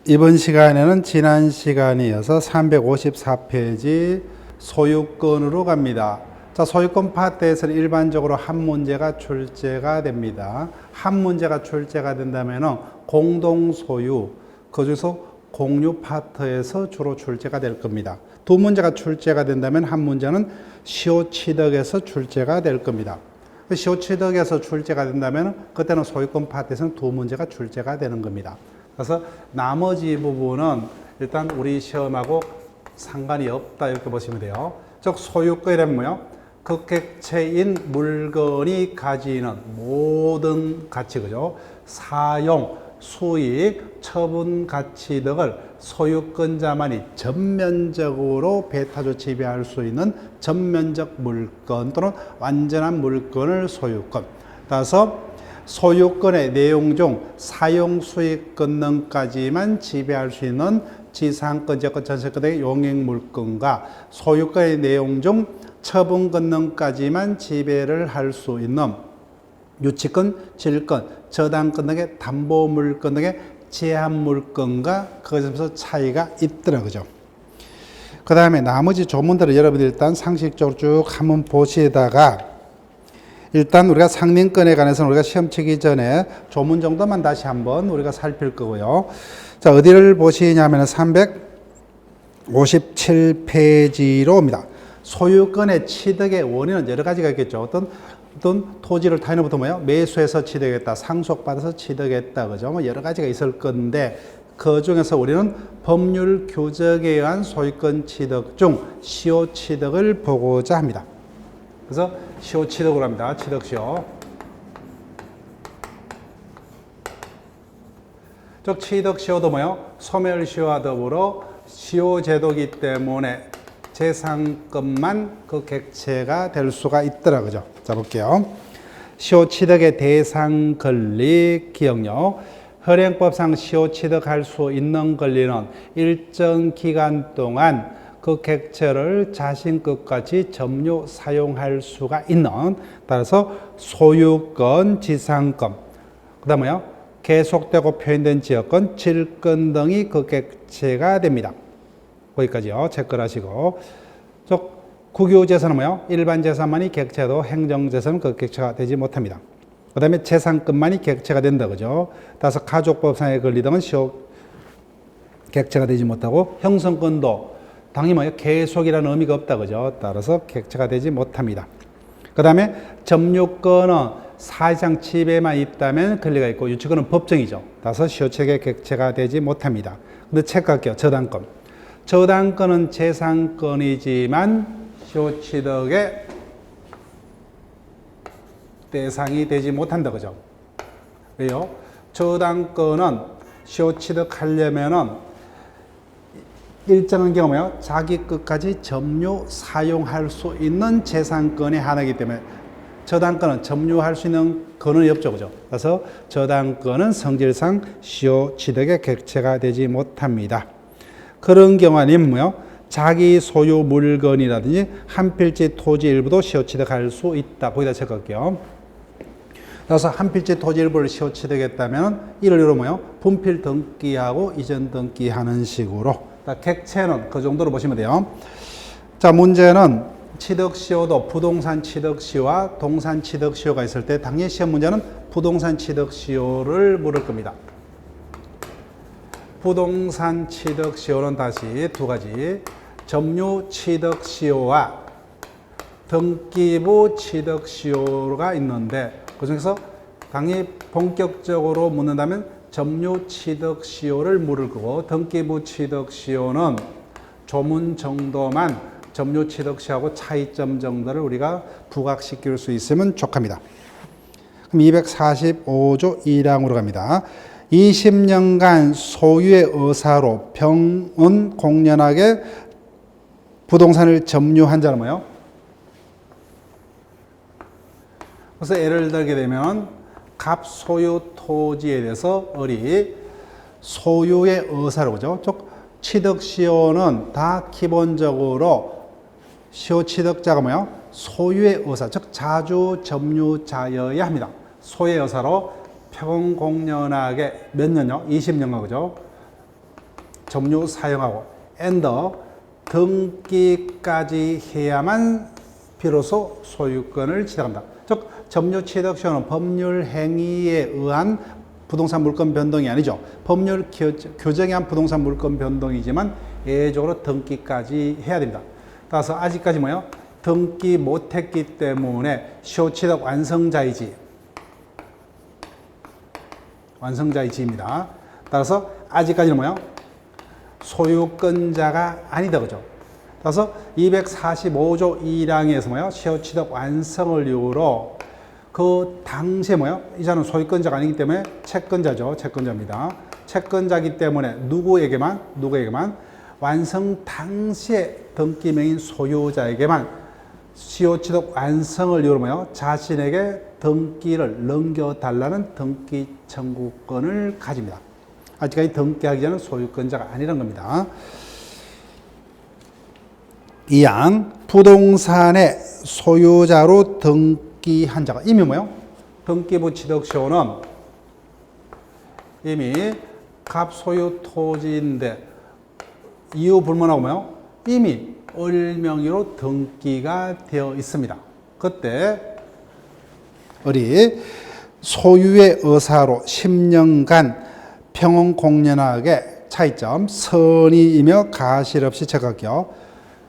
이번 시간에는 지난 시간에 이어서 354페이지 소유권으로 갑니다. 자, 소유권 파트에서는 일반적으로 한 문제가 출제가 됩니다. 한 문제가 출제가 된다면 공동 소유, 그중에서 공유 파트에서 주로 출제가 될 겁니다. 두 문제가 출제가 된다면 한 문제는 시효 취득에서 출제가 될 겁니다. 시효 취득에서 출제가 된다면 그때는 소유권 파트에서는 두 문제가 출제가 되는 겁니다. 그래서 나머지 부분은 일단 우리 시험하고 상관이 없다 이렇게 보시면 돼요. 즉 소유권이란 뭐요? 극객체인 물건이 가지는 모든 가치, 그죠? 사용, 수익, 처분 가치 등을 소유권자만이 전면적으로 배타적 지배할 수 있는 전면적 물건 또는 완전한 물건을 소유권. 따라서 소유권의 내용 중 사용 수익 권능까지만 지배할 수 있는 지상권, 재권, 전세권 등의 용익 물건과 소유권의 내용 중 처분 권능까지만 지배를 할 수 있는 유치권, 질권, 저당권 등의 담보 물건 등의 제한 물건과 그것에서 차이가 있더라, 그죠? 그 다음에 나머지 조문들을 여러분들 일단 상식적으로 쭉 한번 보시다가 일단 우리가 상린권에 관해서는 우리가 시험 치기 전에 조문 정도만 다시 한번 우리가 살필 거고요. 자, 어디를 보시냐면 357페이지로 옵니다. 소유권의 취득의 원인은 여러 가지가 있겠죠. 어떤 토지를 타인으로부터 뭐요? 매수해서 취득했다, 상속받아서 취득했다, 그죠? 뭐 여러 가지가 있을 건데 그 중에서 우리는 법률 규정에 의한 소유권 취득 중 시효 취득을 보고자 합니다. 그래서 시효 취득으로 합니다. 취득 시효. 즉 취득 시효도 뭐요? 소멸 시효와 더불어 시효 제도이기 때문에 재산권만 그 객체가 될 수가 있더라, 그죠? 자, 볼게요. 시효 취득의 대상 권리 기억력. 현행법상 시효 취득할 수 있는 권리는 일정 기간 동안 그 객체를 자신 것까지 점유 사용할 수가 있는, 따라서 소유권, 지상권, 그 다음에요 계속되고 표현된 지역권, 질권 등이 그 객체가 됩니다. 거기까지요. 체크를 하시고. 국유재산은 뭐요? 일반 재산만이 객체도 행정재산은 그 객체가 되지 못합니다. 그 다음에 재산권만이 객체가 된다, 그죠? 따라서 가족법상의 권리 등은 시효 객체가 되지 못하고 형성권도 당연히 뭐예요? 계속이라는 의미가 없다, 그죠? 따라서 객체가 되지 못합니다. 그 다음에 점유권은 사실상 지배만 있다면 권리가 있고 유치권은 법정이죠. 따라서 시효취득의 객체가 되지 못합니다. 근데 체크할게요. 저당권. 저당권은 재산권이지만 시효취득의 대상이 되지 못한다, 그죠? 왜요? 저당권은 시효취득하려면은 일정한 경우에요. 자기 것까지 점유 사용할 수 있는 재산권의 하나이기 때문에 저당권은 점유할 수 있는 권한이 없죠, 그죠? 그래서 저당권은 성질상 시효취득의 객체가 되지 못합니다. 그런 경우 아니면 뭐요? 자기 소유 물건이라든지 한 필지 토지 일부도 시효취득할 수 있다. 거기다 체크할게요. 그래서 한 필지 토지 일부를 시효취득했다면 이를 이유로 뭐요? 분필 등기하고 이전 등기하는 식으로. 객체는 그 정도로 보시면 돼요. 자, 문제는 취득시효도 부동산 취득시효와 동산 취득시효가 있을 때 당연히 시험 문제는 부동산 취득시효를 물을 겁니다. 부동산 취득시효는 다시 두 가지, 점유 취득시효와 등기부 취득시효가 있는데 그중에서 당연히 본격적으로 묻는다면 점유 취득시효를 물을 거고 등기부 취득시효는 조문 정도만 점유 취득시효하고 차이점 정도를 우리가 부각시킬 수 있으면 좋합니다. 그럼 245조 1항으로 갑니다. 20년간 소유의 의사로 병은 공연하게 부동산을 점유한 자는 뭐예요? 그래서 예를 들게 되면 갑소유 토지에 대해서 소유의 의사로, 그죠? 즉 취득시효는 다 기본적으로 시효 취득자가 뭐예요? 소유의 의사, 즉 자주 점유자여야 합니다. 소유의 의사로 평공연하게 몇 년요? 20년간, 그죠? 점유 사용하고 and 등기까지 해야만 비로소 소유권을 취득한다. 즉 점유 취득 시효는 법률 행위에 의한 부동산 물권 변동이 아니죠. 법률 규정에 의한 부동산 물권 변동이지만 예외적으로 등기까지 해야 됩니다. 따라서 아직까지 뭐예요? 등기 못했기 때문에 시효 취득 완성자이지입니다. 따라서 아직까지는 뭐예요? 소유권자가 아니다, 그죠? 따라서 245조 1항에서 뭐예요? 시효 취득 완성을 이유로 그 당시에 뭐예요? 이자는 소유권자가 아니기 때문에 채권자죠. 채권자입니다. 채권자이기 때문에 누구에게만 완성 당시에 등기명인 소유자에게만 시효 취득 완성을 이유로 뭐예요? 자신에게 등기를 넘겨달라는 등기 청구권을 가집니다. 아직까지 등기하기 전에 소유권자가 아니라는 겁니다. 2항 부동산의 소유자로 등기한 자가 이미 뭐예요? 등기부 취득시효는 이미 갑소유 토지인데 이유 불문하고 뭐예요? 이미 을명의로 등기가 되어 있습니다. 그때 을이 소유의 의사로 10년간 평온공연하게 차이점 선의이며 가실 없이 체크할게요.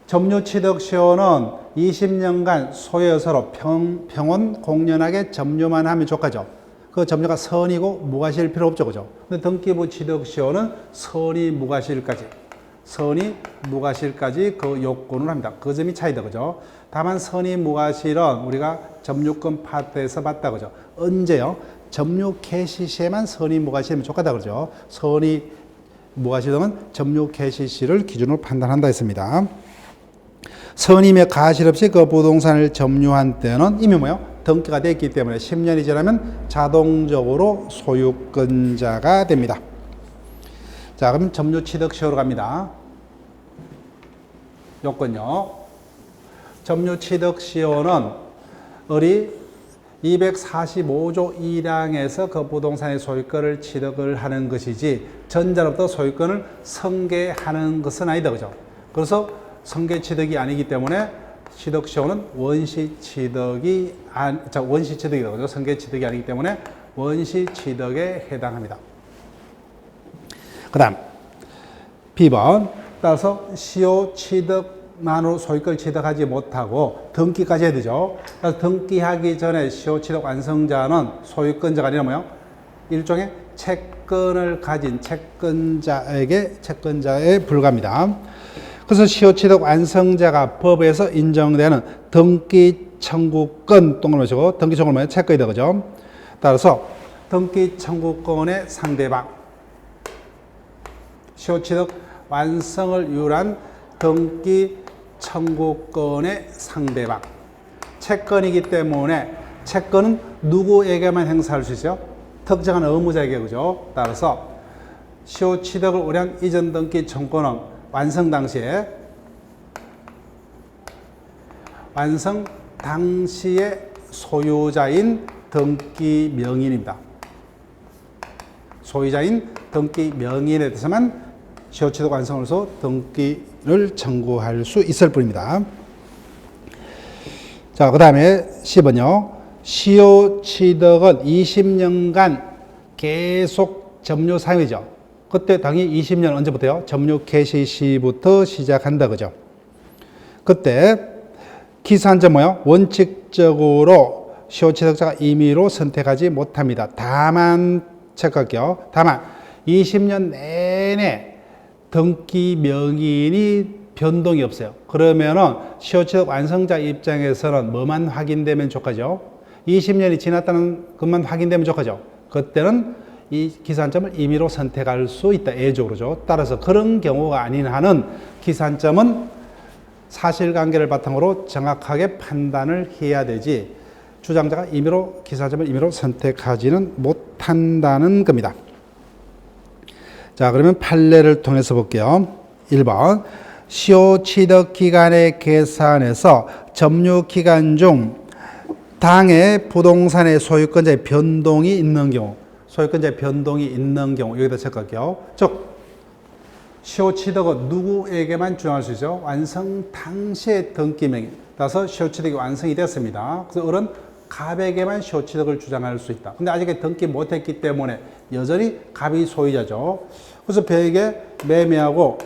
점유취득시효는 20년간 소유의 의사로 평온공연하게 점유만 하면 좋겠죠. 그 점유가 선의고 무과실 필요 없죠, 그죠? 근데 등기부 취득시효는 선의 무과실까지 그 요건을 합니다. 그 점이 차이다, 그죠? 다만 선의 무과실은 우리가 점유권 파트에서 봤다, 그죠? 언제요? 점유 개시 시에만 선의 무과실이면 좋겠다, 그죠? 선의 무과실 등은 점유 개시 시를 기준으로 판단한다 했습니다. 선의며 가실 없이 그 부동산을 점유한 때는 이미 뭐요? 등기가 됐기 때문에 10년이 지나면 자동적으로 소유권자가 됩니다. 자, 그럼 점유 취득 시효로 갑니다. 요건요. 점유 취득 시효는 을이 245조 1항에서 그 부동산의 소유권을 취득을 하는 것이지 전자로부터 소유권을 승계하는 것은 아니다, 그죠? 그래서 승계 취득이 아니기 때문에 취득 시효는 원시 취득이다, 그죠? 승계 취득이 아니기 때문에 원시 취득에 해당합니다. 그 다음 B번 따라서 시효 취득만으로 소유권을 취득하지 못하고 등기까지 해야 되죠. 그래서 등기하기 전에 시효 취득 완성자는 소유권자가 아니라 뭐요? 일종의 채권을 가진 채권자에 불과합니다. 그래서 시효 취득 완성자가 법에서 인정되는 등기 청구권 동그라미치고 등기 청구는 뭐예요? 채권이다, 그죠? 따라서 등기 청구권의 상대방 시효 취득 완성을 이유한 등기 청구권의 상대방 채권이기 때문에 채권은 누구에게만 행사할 수 있어요? 특정한 의무자에게, 그죠? 따라서 시효 취득을 우려한 이전 등기 청구권은 완성 당시의 소유자인 등기 명인입니다. 소유자인 등기 명인에 대해서만 시효 취득 완성으로서 등기를 청구할 수 있을 뿐입니다. 자, 그 다음에 10번요. 시효 취득은 20년간 계속 점유 사용이죠. 그때 당연히 20년 언제부터요? 점유 개시 시부터 시작한다, 그죠? 그때 기산점 뭐요? 원칙적으로 시효 취득자가 임의로 선택하지 못합니다. 다만 체크할게요. 다만 20년 내내 등기 명인이 변동이 없어요. 그러면은 시효 취득 완성자 입장에서는 뭐만 확인되면 좋겠죠? 20년이 지났다는 것만 확인되면 좋겠죠? 그때는 이 기산점을 임의로 선택할 수 있다. 예외적으로죠. 따라서 그런 경우가 아닌 한은 기산점은 사실관계를 바탕으로 정확하게 판단을 해야 되지 주장자가 기산점을 임의로 선택하지는 못한다는 겁니다. 자, 그러면 판례를 통해서 볼게요. 1번 시효 취득 기간의 계산에서 점유 기간 중 당해 부동산의 소유권자의 변동이 있는 경우 여기다 체크할게요. 즉 시효 취득은 누구에게만 주장할 수 있죠? 완성 당시의 등기명의. 따라서 시효 취득이 완성이 됐습니다. 그래서 을은 갑에게만 시효 취득을 주장할 수 있다. 근데 아직 등기 못했기 때문에 여전히 갑이 소유자죠. 그래서 병에게 매매하고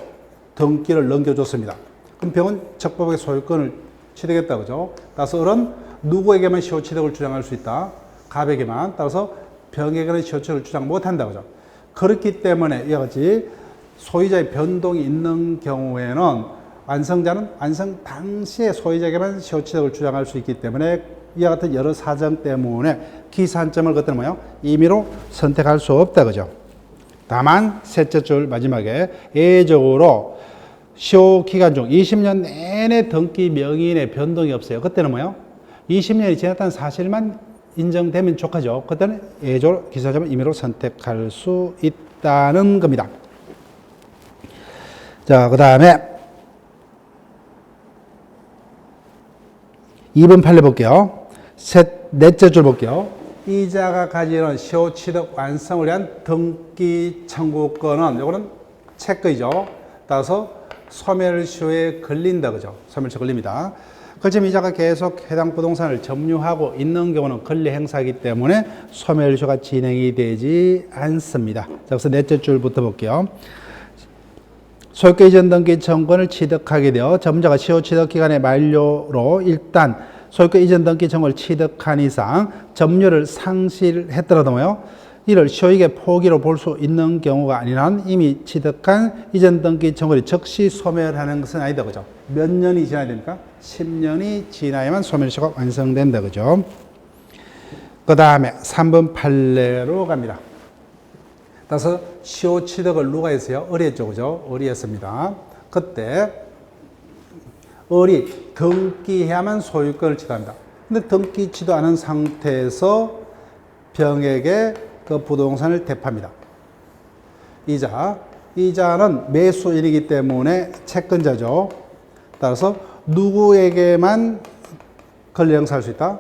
등기를 넘겨줬습니다. 그럼 병은 적법하게 소유권을 취득했다. 그죠? 따라서 을은 누구에게만 시효 취득을 주장할 수 있다? 갑에게만. 따라서 병에게는 시효 취득을 주장 못한다. 그죠? 그렇기 때문에 이와 같이 소유자의 변동이 있는 경우에는 완성자는 완성 당시에 소유자에게만 시효 취득을 주장할 수 있기 때문에 이와 같은 여러 사정 때문에 기산점을 그때는 뭐요? 임의로 선택할 수 없다. 그죠? 다만 셋째 줄 마지막에 예외적으로 시효 기간 중 20년 내내 등기 명의인의 변동이 없어요. 그때는 뭐요? 20년이 지났다는 사실만 인정되면 좋겠죠. 그때는 예외적으로 기산점을 임의로 선택할 수 있다는 겁니다. 자, 그 다음에 2번 판례 볼게요. 넷째 줄 볼게요. 이자가 가지는 시효 취득 완성을 위한 등기 청구권은 요거는 채권이죠. 따라서 소멸시효에 걸린다. 그죠? 소멸시효 걸립니다. 그렇지만 이자가 계속 해당 부동산을 점유하고 있는 경우는 권리 행사이기 때문에 소멸시효가 진행이 되지 않습니다. 자, 그래서 넷째 줄부터 볼게요. 소유권 이전 등기 청구권을 취득하게 되어 점자가 시효 취득 기간의 만료로 일단 소유권 이전 등기 청구를 취득한 이상 점유를 상실했더라도 뭐요? 이를 시효이익의 포기로 볼 수 있는 경우가 아니란 이미 취득한 이전 등기 청구를 즉시 소멸하는 것은 아니다. 그죠? 몇 년이 지나야 됩니까? 10년이 지나야만 소멸시효가 완성된다. 그죠? 그 다음에 3번 판례로 갑니다. 따라서 시효 취득을 누가 했어요? 을이 했죠. 그죠? 을이 했습니다. 그때 을이 등기해야만 소유권을 취득합니다. 근데 등기치도 않은 상태에서 병에게 그 부동산을 대파합니다. 이자는 매수인이기 때문에 채권자죠. 따라서 누구에게만 권리 행사할 수 있다?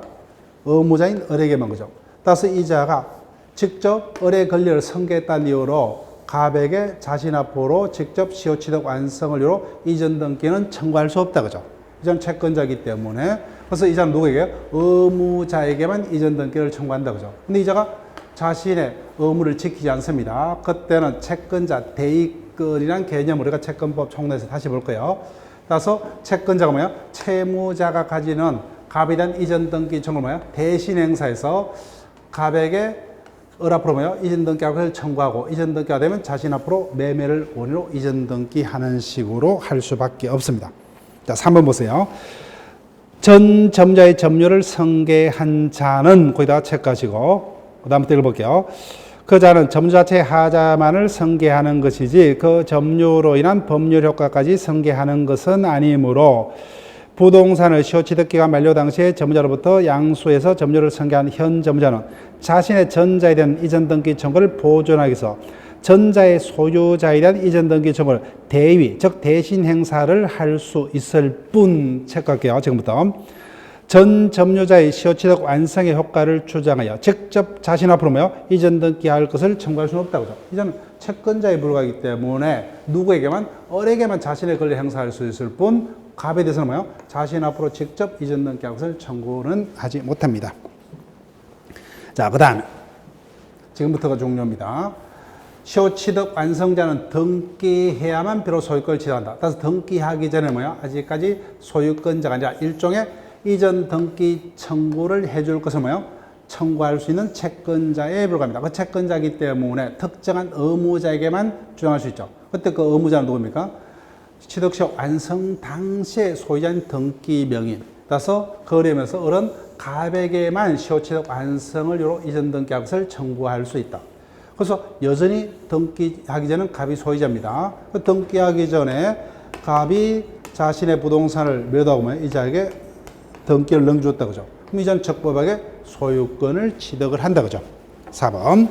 의무자인 을에게만. 그죠? 따라서 이자가 직접 을의 권리를 승계했다는 이유로 갑에게 자신 앞으로 직접 시효 취득 완성을 이유로 이전 등기는 청구할 수 없다. 그죠? 이전 채권자이기 때문에. 그래서 이자는 누구에게? 의무자에게만 이전 등기를 청구한다. 그죠? 근데 이자가 자신의 의무를 지키지 않습니다. 그때는 채권자 대입권이라는 개념을 우리가 채권법 총론에서 다시 볼 거예요. 따라서 채권자가 뭐야? 채무자가 가지는 갑에 대한 이전 등기 청구를 뭐야? 대신 행사해서 갑에게 을 앞으로 뭐요? 이전 등기를 청구하고 이전 등기가 되면 자신 앞으로 매매를 원인으로 이전 등기하는 식으로 할 수밖에 없습니다. 자, 3번 보세요. 전 점자의 점유를 승계한 자는 거기다가 체크하시고 그 다음부터 읽어볼게요. 그 자는 점유 자체의 하자만을 승계하는 것이지 그 점유로 인한 법률 효과까지 승계하는 것은 아니므로 부동산의 시효 취득 기간 만료 당시에 점유자로부터 양수해서 점유를 승계한 현 점유자는 자신의 전자에 대한 이전 등기 청구를 보존하기 위해서 전자의 소유자에 대한 이전 등기 청구를 대위, 즉 대신 행사를 할 수 있을 뿐. 체크할게요. 지금부터. 전 점유자의 시효 취득 완성의 효과를 주장하여 직접 자신 앞으로 뭐요? 이전 등기할 것을 청구할 수는 없다고 하죠. 이전은 채권자에 불과하기 때문에 누구에게만? 을에게만 자신의 권리 행사할 수 있을 뿐 갑에 대해서는 뭐요? 자신 앞으로 직접 이전 등기할 것을 청구는 하지 못합니다. 자, 그 다음에 지금부터가 중요합니다. 시효 취득 완성자는 등기해야만 비로소 소유권을 취득한다. 따라서 등기하기 전에 뭐야? 아직까지 소유권자가 아니라 일종의 이전 등기 청구를 해줄 것을 뭐요? 청구할 수 있는 채권자에 불과합니다. 그 채권자이기 때문에 특정한 의무자에게만 주장할 수 있죠. 그때 그 의무자는 누굽니까? 취득시효 완성 당시의 소유자인 등기 명의. 따라서 거래하면서 을은 갑에게만 시효 취득 완성을 이유로 이전 등기할 것을 청구할 수 있다. 그래서 여전히 등기하기 전에는 갑이 소유자입니다. 그 등기하기 전에 갑이 자신의 부동산을 매도하고 이자에게 등기를 넘겨줬다. 그죠? 그럼 이자는 적법하게 소유권을 취득을 한다. 그죠? 4번.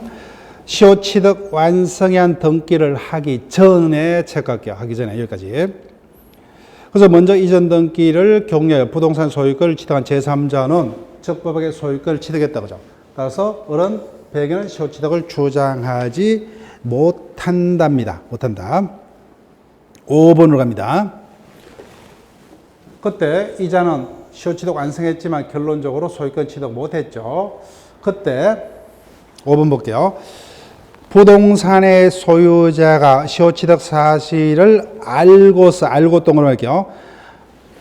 시효 취득 완성에 한 등기를 하기 전에 체크할게요. 하기 전에 여기까지. 그래서 먼저 이전 등기를 경려해 부동산 소유권을 취득한 제3자는 적법하게 소유권을 취득했다. 그죠? 따라서 을은 배경은 시효 취득을 주장하지 못한답니다. 못한다. 5번으로 갑니다. 그때 이자는 시효 취득 완성했지만 결론적으로 소유권 취득 못했죠. 그때 5번 볼게요. 부동산의 소유자가 시효 취득 사실을 알고 동그라미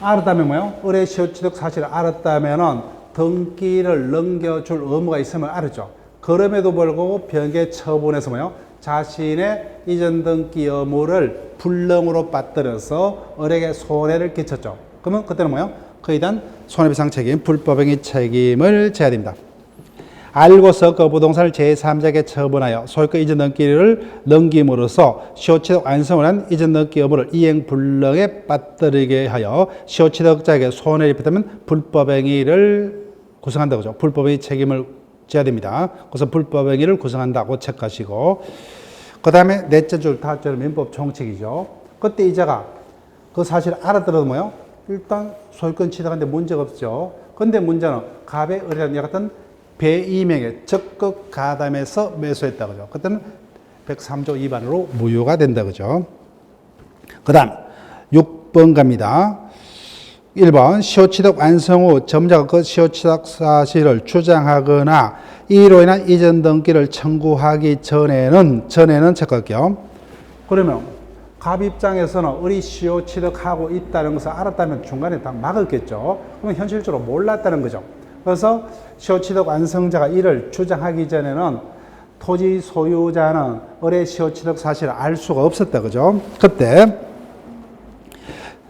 알았다면 뭐요? 의뢰 시효 취득 사실을 알았다면은 등기를 넘겨줄 의무가 있음을 알았죠. 그럼에도 불구하고 변개 처분해서 뭐요? 자신의 이전 등기 의무를 불능으로 빠뜨려서 을에게 손해를 끼쳤죠. 그러면 그때는 뭐요? 그에 대한 손해배상 책임, 불법행위 책임을 져야 됩니다. 알고서 그 부동산을 제3자에게 처분하여 소유권 이전 등기를 넘김으로써 시효취득 완성을 한 이전 등기 의무를 이행 불능에 빠뜨리게 하여 시효취득자에게 손해를 입혔다면 불법행위를 구성한다 그죠? 불법행위 책임을 져야 됩니다. 그래서 불법행위를 구성한다고 체크하시고, 그 다음에 넷째 줄, 다섯 줄 민법 총칙이죠. 그때 이자가 그 사실을 알았더라도 뭐요? 일단 소유권 취득하는데 문제가 없죠. 근데 문제는 갑의 의뢰라는 같은 배이명에 적극 가담해서 매수했다 그죠. 그때는 103조 위반으로 무효가 된다 그죠. 그 다음 6번 갑니다. 1번 시효취득 완성 후 점자가 그 시효취득 사실을 주장하거나 이로 인한 이전 등기를 청구하기 전에는 체크할게요. 그러면 갑 입장에서는 을이 시효취득하고 있다는 것을 알았다면 중간에 딱 막았겠죠. 그러면 현실적으로 몰랐다는 거죠. 그래서 시효취득 완성자가 이를 주장하기 전에는 토지 소유자는 을의 시효취득 사실을 알 수가 없었다 그죠. 그때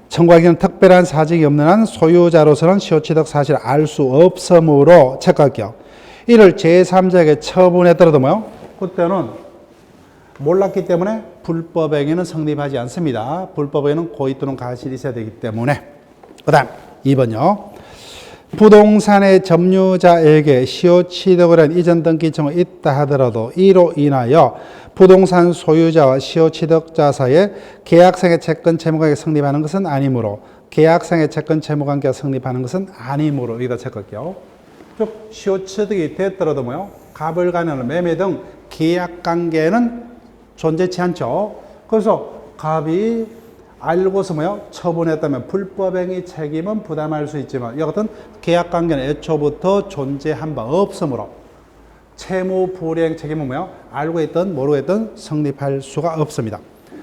청구하기는 특별한 사정이 없는 한 소유자로서는 시효취득 사실을 알 수 없으므로 체크할게요. 이를 제3자에게 처분했더라도 뭐요? 그때는 몰랐기 때문에 불법행위는 성립하지 않습니다. 불법행위는 고의 또는 가실이 있어야 되기 때문에. 그 다음 2번요. 부동산의 점유자에게 시효취득을 한 이전 등기 청구가 있다 하더라도 이로 인하여 부동산 소유자와 시효취득자 사이에 계약상의 채권 채무관계가 성립하는 것은 아니므로 계약상의 채권 채무관계가 성립하는 것은 아니므로 여기다 체크할게요. 즉 시효취득이 됐더라도 뭐요? 갑을 가는 매매 등 계약관계는 존재치 않죠. 그래서 갑이 알고서 뭐요? 처분했다면 불법행위 책임은 부담할 수 있지만 이 같은 계약관계는 애초부터 존재한 바 없으므로 채무 불이행 책임은 뭐요? 알고 있든 모르고 있든 성립할 수가 없습니다.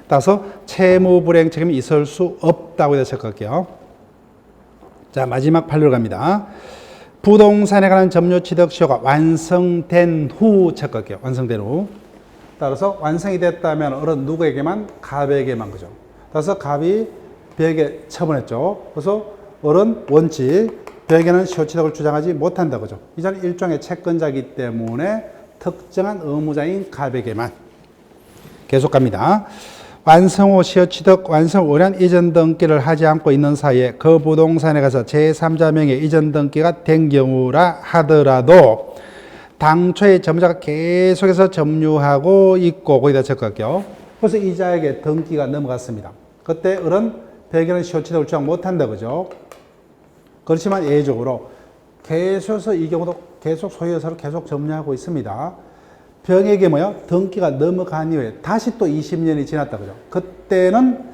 따라서 채무 불이행 책임이 있을 수 없다고 해서 체크할게요. 자, 마지막 판례로 갑니다. 부동산에 관한 점유 취득 시효가 완성된 후 체크할게요. 완성된 후. 따라서 완성이 됐다면 을은 누구에게만? 갑에게만 그죠. 따라서 갑이 벽에 처분했죠. 그래서 을은 원칙 벽에는 시효취득을 주장하지 못한다 그죠. 이자는 일종의 채권자이기 때문에 특정한 의무자인 갑에게만. 계속 갑니다. 완성 후 시효취득 완성을 원한 이전 등기를 하지 않고 있는 사이에 그 부동산에 가서 제3자 명의 이전 등기가 된 경우라 하더라도 당초에 점유자가 계속해서 점유하고 있고 거기다 체크할게요. 그래서 이자에게 등기가 넘어갔습니다. 그때 을은 벽에는 시효취득을 주장 못한다 그죠. 그렇지만 예외적으로 계속해서 이 경우도 계속 소유여서를 계속 점유하고 있습니다. 병에게 뭐요? 등기가 넘어간 이후에 다시 또 20년이 지났다 그죠. 그때는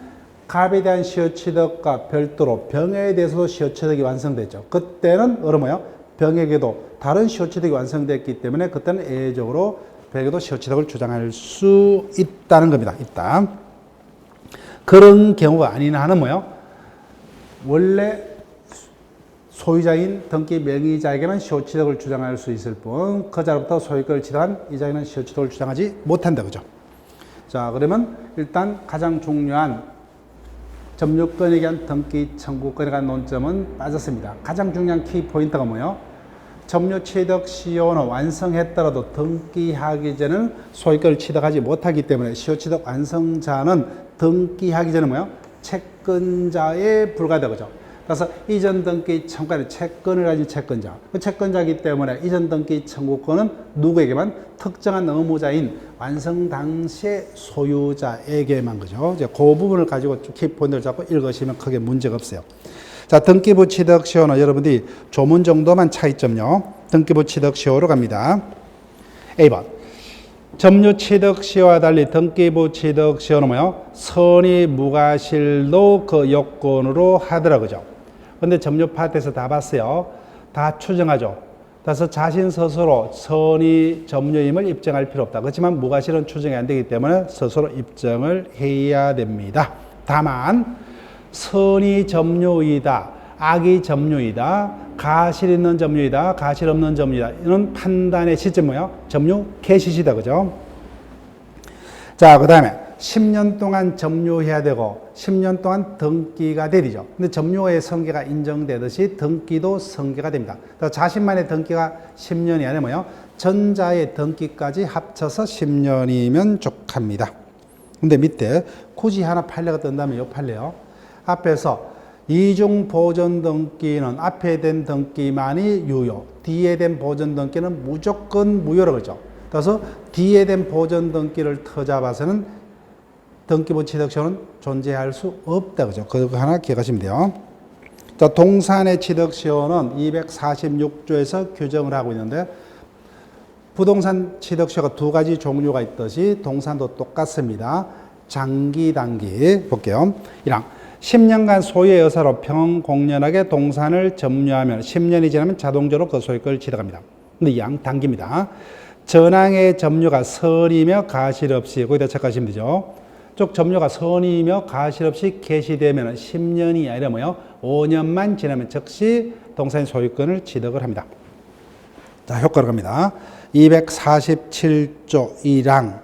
갑에 대한 시효취득과 별도로 병에 대해서도 시효취득이 완성됐죠. 그때는 을은 뭐요? 병에게도 다른 시효취득이 완성됐기 때문에 그때는 예외적으로 병에게도 시효취득을 주장할 수 있다는 겁니다. 있다. 그런 경우가 아닌 한은 뭐요? 원래 소유자인 등기 명의자에게만 시효취득을 주장할 수 있을 뿐 그 자로부터 소유권을 취득한 이자에게는 시효취득을 주장하지 못한다 그죠. 자, 그러면 일단 가장 중요한 점유권에 대한 등기 청구권에 관한 논점은 빠졌습니다. 가장 중요한 키포인트가 뭐예요? 점유취득 시효는 완성했더라도 등기하기 전에는 소유권을 취득하지 못하기 때문에 시효취득 완성자는 등기하기 전에 뭐예요? 채권자에 불과하다 그죠. 그래서 이전 등기 청구권은 채권을 가진 채권자. 그 채권자이기 때문에 이전 등기 청구권은 누구에게만? 특정한 의무자인 완성 당시의 소유자에게만 그죠. 이제 그 부분을 가지고 키포인트를 잡고 읽으시면 크게 문제가 없어요. 자, 등기부 취득 시효는 여러분들이 조문 정도만 차이점요. 등기부 취득 시효로 갑니다. A번. 점유 취득 시와 달리 등기부 취득 시효는 뭐요? 선의 무과실도 그 요건으로 하더라 그죠? 근데 점유 파트에서 다 봤어요. 다 추정하죠. 그래서 자신 스스로 선의 점유임을 입증할 필요 없다. 그렇지만 무과실은 추정이 안 되기 때문에 스스로 입증을 해야 됩니다. 다만 선의 점유이다, 악의 점유이다, 가실 있는 점유이다, 가실 없는 점유이다. 이런 판단의 시점 뭐예요? 점유 개시시다. 그죠? 자, 그 다음에 10년 동안 점유해야 되고 10년 동안 등기가 되죠. 근데 점유의 성계가 인정되듯이 등기도 성계가 됩니다. 자신만의 등기가 10년이 아니라 뭐예요? 전자의 등기까지 합쳐서 10년이면 족합니다. 근데 밑에 굳이 하나 판례가 뜬다면 이 판례요. 앞에서 이중 보존 등기는 앞에 된 등기만이 유효, 뒤에 된 보존 등기는 무조건 무효라고 그러죠. 그래서 뒤에 된 보존 등기를 터잡아서는 등기부 취득시효는 존재할 수 없다. 그죠? 그거 하나 기억하시면 돼요. 자, 동산의 취득시효는 246조에서 규정을 하고 있는데, 부동산 취득시효가 두 가지 종류가 있듯이 동산도 똑같습니다. 장기, 단기. 볼게요. 1항. 10년간 소유의 의사로 평공연하게 동산을 점유하면 10년이 지나면 자동적으로 그 소유권을 취득합니다. 근데 2항 단기입니다. 전항의 점유가 선이며 가실 없이, 거기다 체크하시면 되죠. 쪽 점유가 선이며 가실 없이 개시되면 10년이 아니라 뭐요? 5년만 지나면 즉시 동산 소유권을 취득을 합니다. 자, 효과로 갑니다. 247조 1항.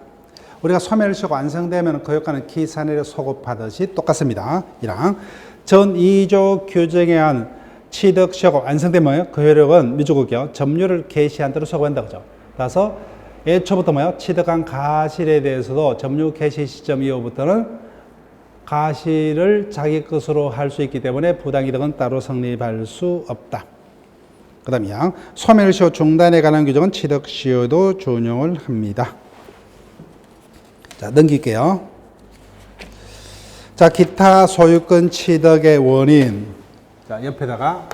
우리가 소멸시효가 완성되면 그 효과는 기산일에 소급하듯이 똑같습니다. 1항. 전 2조 규정에 의한 취득시효가 완성되면 뭐예요? 그 효력은 미주국이요. 점유를 개시한 대로 소급한다. 그죠? 따라서 애초부터 뭐예요? 취득한 가실에 대해서도 점유 개시 시점 이후부터는 가실을 자기 것으로 할 수 있기 때문에 부당이득은 따로 성립할 수 없다. 그 다음 2항. 소멸시효 중단에 관한 규정은 취득시효도 준용을 합니다. 자, 넘길게요. 자, 기타 소유권 취득의 원인. 자, 옆에다가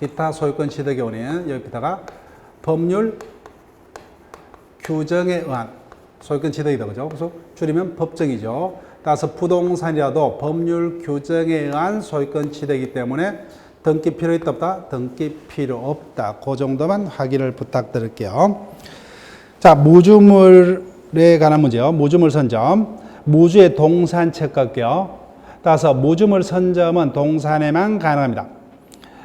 기타 소유권 취득의 원인, 옆에다가 법률 규정에 의한 소유권 취득이다. 그죠? 그래서 줄이면 법정이죠. 따라서 부동산이라도 법률 규정에 의한 소유권 취득이기 때문에 등기 필요 있다 없다? 등기 필요 없다. 그 정도만 확인을 부탁드릴게요. 자, 무주물에 관한 문제요. 무주물 선점. 무주의 동산 체크할게요. 따라서 무주물 선점은 동산에만 가능합니다.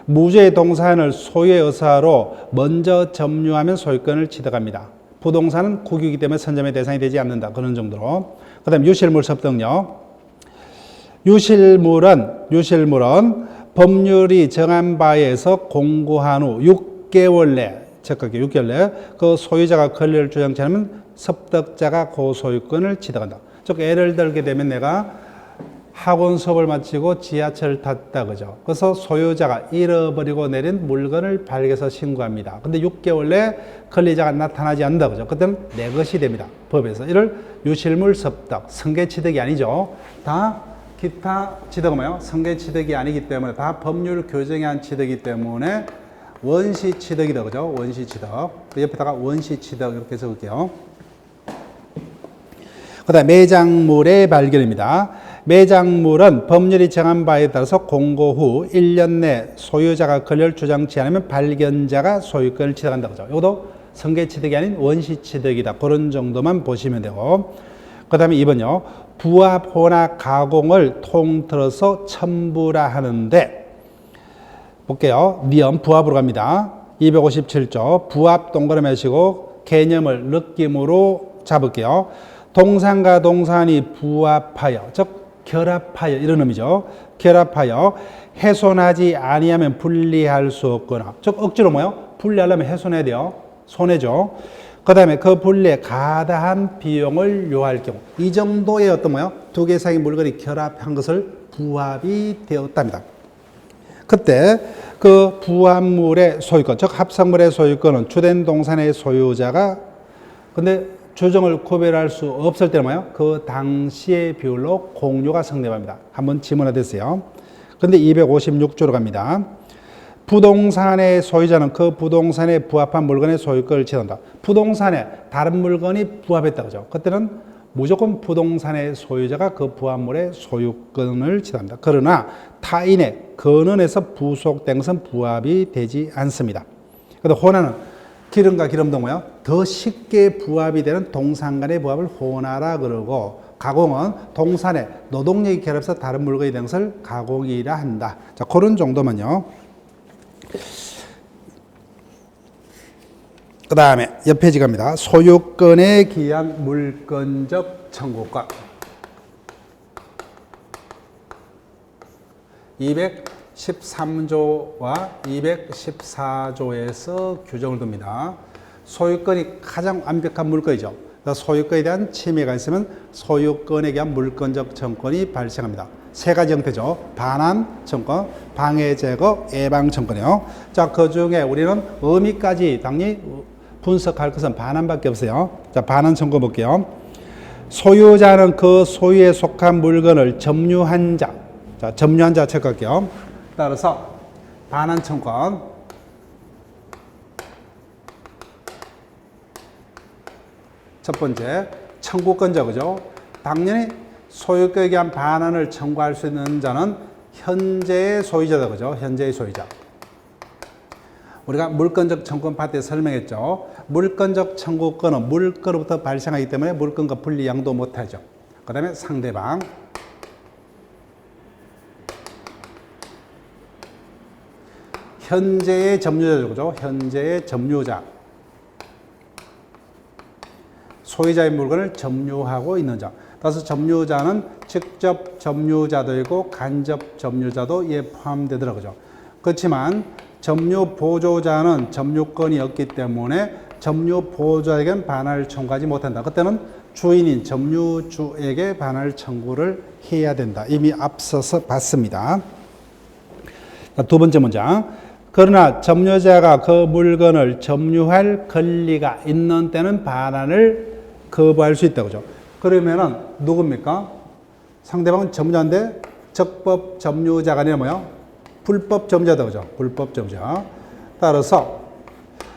무주의 동산을 소유의 의사로 먼저 점유하면 소유권을 취득합니다. 부동산은 국유이기 때문에 선점의 대상이 되지 않는다. 그런 정도로. 그 다음에 유실물 섭득요. 유실물은 법률이 정한 바에 의해서 공고한 후 6개월 내, 체크할게요. 6개월 내 그 소유자가 권리를 주장치 않으면 섭득자가 그 소유권을 취득한다. 즉, 예를 들게 되면 내가 학원 수업을 마치고 지하철을 탔다. 그죠? 그래서 소유자가 잃어버리고 내린 물건을 발견해서 신고합니다. 근데 6개월 내 권리자가 나타나지 않는다. 그죠? 그때는 내 것이 됩니다. 법에서. 이를 유실물 섭득, 승계 취득이 아니죠. 다 기타 취득은 뭐예요? 승계 취득이 아니기 때문에 다 법률 규정에 한 취득이기 때문에 원시 취득이다. 그죠? 원시 취득. 그 옆에다가 원시 취득 이렇게 적을게요. 그 다음 매장물의 발견입니다. 매장물은 법률이 정한 바에 따라서 공고 후 1년 내 소유자가 권리를 주장치 않으면 발견자가 소유권을 취득한다. 그죠? 이것도 승계 취득이 아닌 원시 취득이다. 그런 정도만 보시면 되고. 그 다음에 2번요. 부합, 혼합, 가공을 통틀어서 첨부라 하는데, 볼게요. 니엄 부합으로 갑니다. 257조. 부합 동그라미 하시고 개념을 느낌으로 잡을게요. 동산과 동산이 부합하여, 즉 결합하여 이런 의미죠. 결합하여 훼손하지 아니하면 분리할 수 없거나, 즉 억지로 뭐요? 분리하려면 훼손해야 돼요. 손해죠. 그 다음에 그 분리에 가다한 비용을 요할 경우, 이 정도의 어떤 뭐요? 두 개 이상의 물건이 결합한 것을 부합이 되었답니다. 그때 그 부합물의 소유권, 즉 합성물의 소유권은 주된 동산의 소유자가, 근데 주정을 구별할 수 없을 때는 뭐예요? 그 당시의 비율로 공유가 성립합니다. 한번 지문화 됐어요. 근데 256조로 갑니다. 부동산의 소유자는 그 부동산에 부합한 물건의 소유권을 취한다. 부동산에 다른 물건이 부합했다. 그죠? 그때는 무조건 부동산의 소유자가 그 부합물의 소유권을 취합니다. 그러나 타인의 근원에서 부속된 것은 부합이 되지 않습니다. 그런데 혼화는 기름과 기름 등 뭐요? 더 쉽게 부합이 되는 동산 간의 부합을 혼화라 그러고, 가공은 동산의 노동력이 결합해서 다른 물건이 된 것을 가공이라 한다. 자, 그런 정도면요. 그 다음에 옆 페이지 갑니다. 소유권에 기한 물권적 청구권. 213조와 214조에서 규정을 둡니다. 소유권이 가장 완벽한 물권이죠. 소유권에 대한 침해가 있으면 소유권에 대한 물권적 청구권이 발생합니다. 세 가지 형태죠. 반환 청구권, 방해 제거, 예방 청구권이요. 자, 그 중에 우리는 의미까지 당연히 분석할 것은 반환밖에 없어요. 자, 반환 청구 볼게요. 소유자는 그 소유에 속한 물건을 점유한 자, 자, 점유한 자 체크할게요. 따라서 반환 청구권, 첫 번째 청구권자, 그죠? 당연히 소유권에 대한 반환을 청구할 수 있는 자는 현재의 소유자다, 그죠? 현재의 소유자. 우리가 물권적 청구권 파트에 설명했죠. 물권적 청구권은 물건으로부터 발생하기 때문에 물건과 분리 양도 못하죠. 그 다음에 상대방, 현재의 점유자죠, 그죠? 현재의 점유자. 소유자의 물건을 점유하고 있는 자. 따라서 점유자는 직접 점유자도 있고 간접 점유자도 이에 포함되더라고요. 그렇지만 점유 보조자는 점유권이 없기 때문에 점유 보조자에게는 반환을 청구하지 못한다. 그때는 주인인 점유주에게 반환을 청구를 해야 된다. 이미 앞서서 봤습니다. 두 번째 문장. 그러나 점유자가 그 물건을 점유할 권리가 있는 때는 반환을 거부할 수 있다. 그죠? 그러면은 누굽니까? 상대방은 점유자인데 적법 점유자가 아니라 뭐요? 불법 점유자다. 그죠? 불법 점유자. 따라서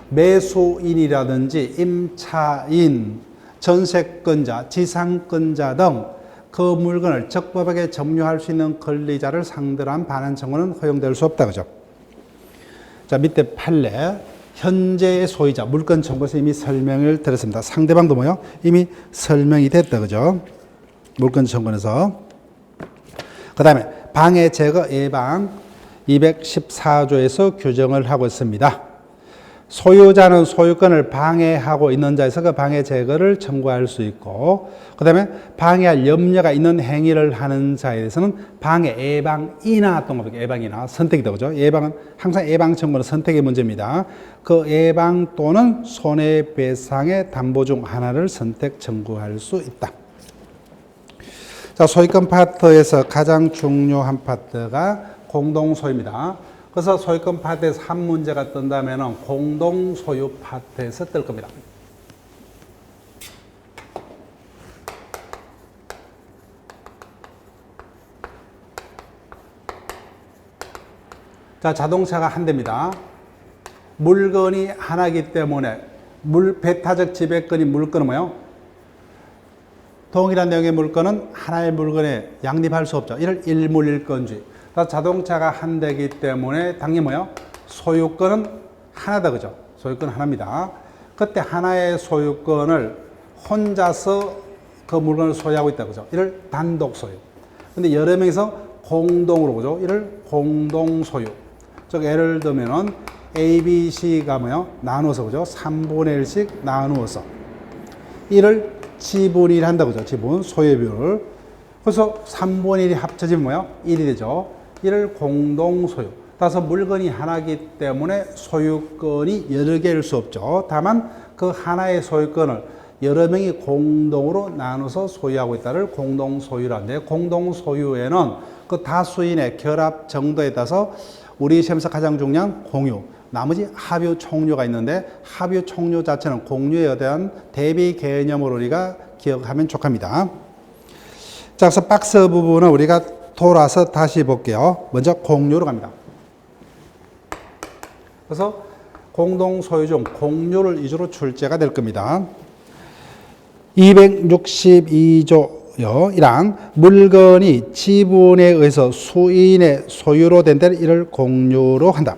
매수인이라든지 임차인, 전세권자, 지상권자 등 그 물건을 적법하게 점유할 수 있는 권리자를 상대로 한 반환 청구는 허용될 수 없다. 그죠? 자, 밑에 판례. 현재의 소유자, 물권 청구에서 이미 설명을 드렸습니다. 상대방도 뭐요? 이미 설명이 됐다. 그죠? 물권 청구에서. 그 다음에 방해 제거 예방 214조에서 규정을 하고 있습니다. 소유자는 소유권을 방해하고 있는 자에서 그 방해 제거를 청구할 수 있고, 그 다음에 방해할 염려가 있는 행위를 하는 자에 대해서는 방해 예방이나 예방이나 선택이다. 그죠? 예방은 항상 예방 청구는 선택의 문제입니다. 그 예방 또는 손해배상의 담보 중 하나를 선택 청구할 수 있다. 자, 소유권 파트에서 가장 중요한 파트가 공동소유입니다. 그래서 소유권 파트에서 한 문제가 뜬다면 공동소유 파트에서 뜰 겁니다. 자, 자동차가 한 대입니다. 물건이 하나이기 때문에 배타적 지배권이 물건은 뭐예요? 동일한 내용의 물건은 하나의 물건에 양립할 수 없죠. 이를 일물일건주의. 자동차가 한 대이기 때문에 당연히 뭐예요? 소유권은 하나다. 그죠? 소유권 하나입니다. 그때 하나의 소유권을 혼자서 그 물건을 소유하고 있다. 그죠? 이를 단독 소유. 근데 여러 명이서 공동으로, 그죠? 이를 공동 소유. 즉, 예를 들면은 A, B, C가 뭐예요? 나누어서, 그죠? 3분의 1씩 나누어서. 이를 지분 1 한다. 그죠? 지분, 소유의 비율을. 그래서 3분의 1이 합쳐지면 뭐예요? 1이 되죠. 이를 공동 소유. 따라서 물건이 하나이기 때문에 소유권이 여러 개일 수 없죠. 다만 그 하나의 소유권을 여러 명이 공동으로 나눠서 소유하고 있다를 공동 소유라는데, 공동 소유에는 그 다수인의 결합 정도에 따라서 우리 시험에서 가장 중요한 공유, 나머지 합유 총류가 있는데, 합유 총류 자체는 공유에 대한 대비 개념으로 우리가 기억하면 좋답니다. 자, 그래서 박스 부분은 우리가 돌아서 다시 볼게요. 먼저 공유로 갑니다. 그래서 공동 소유 중 공유를 위주로 출제가 될 겁니다. 262조요. 1항 물건이 지분에 의해서 수인의 소유로 된 데를 이를 공유로 한다.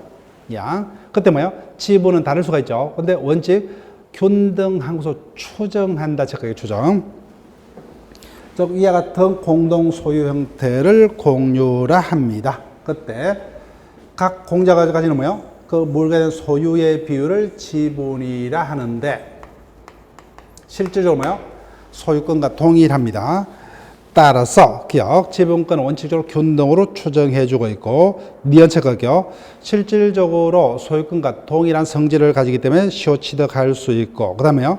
2항 그때 뭐예요? 지분은 다를 수가 있죠. 근데 원칙 균등한 것으로 추정한다. 착각의 추정. 즉 이와 같은 공동 소유 형태를 공유라 합니다. 그때 각 공자가 가지는 뭐예요? 그 물건에 대한 소유의 비율을 지분이라 하는데 실질적으로 뭐예요? 소유권과 동일합니다. 따라서 기억 지분권은 원칙적으로 균등으로 추정해주고 있고 니은체크요. 실질적으로 소유권과 동일한 성질을 가지기 때문에 쉬워 취득할 수 있고 그 다음에요.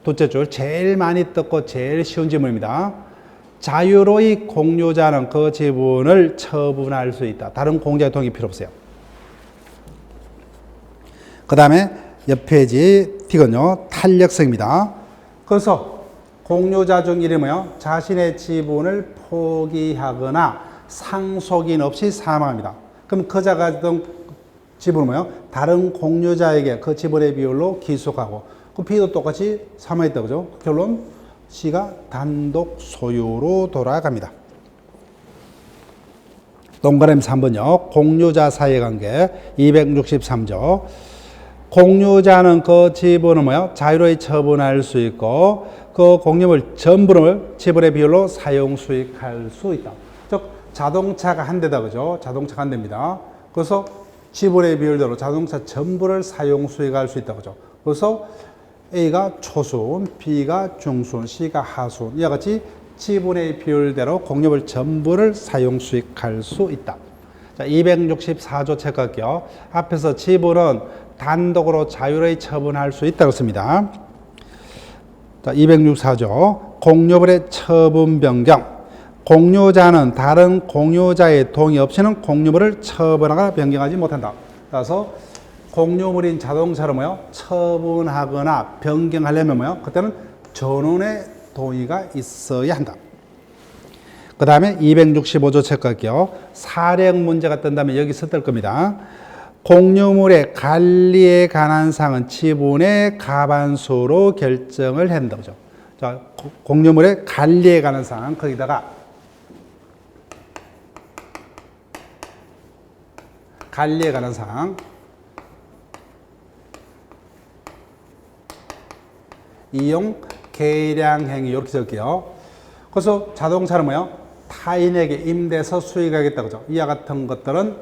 둘째 줄 제일 많이 듣고 제일 쉬운 지문입니다. 자유로이 공유자는 그 지분을 처분할 수 있다. 다른 공자의 동의 필요 없어요. 그 다음에 옆 페이지 D는요. 탄력성입니다. 그래서 공유자 중 1이 뭐예요? 자신의 지분을 포기하거나 상속인 없이 사망합니다. 그럼 그자가 가졌던 지분은 뭐예요? 다른 공유자에게 그 지분의 비율로 기속하고 그 B도 똑같이 사망했다. 그죠? 결론 C가 단독 소유로 돌아갑니다. 동그라미 3번요. 공유자 사이의 관계 263조. 공유자는 그 지분을 뭐요? 자유로이 처분할 수 있고 그 공유물 전부를 지분의 비율로 사용 수익할 수 있다. 즉 자동차가 한 대다. 그죠? 자동차가 한 대입니다. 그래서 지분의 비율대로 자동차 전부를 사용 수익할 수 있다. 그죠? 그래서 A가 초순, B가 중순, C가 하순 이와 같이 지분의 비율대로 공유물 전부를 사용 수익할 수 있다. 자, 264조 체크할게요. 앞에서 지분은 단독으로 자유로이 처분할 수 있다고 씁니다. 자, 264조 공유물의 처분 변경. 공유자는 다른 공유자의 동의 없이는 공유물을 처분하거나 변경하지 못한다. 따라서 공유물인 자동차를 뭐요? 처분하거나 변경하려면 뭐요? 그때는 전원의 동의가 있어야 한다. 그 다음에 265조 체크할게요. 사령 문제가 뜬다면 여기서 뜰 겁니다. 공유물의 관리에 관한 사항은 지분의 과반수로 결정을 한다. 그죠? 자, 공유물의 관리에 관한 사항, 거기다가 관리에 관한 사항, 이용, 계량 행위, 이렇게 적을게요. 그래서 자동차는 뭐예요? 타인에게 임대해서 수익하겠다. 그죠? 이와 같은 것들은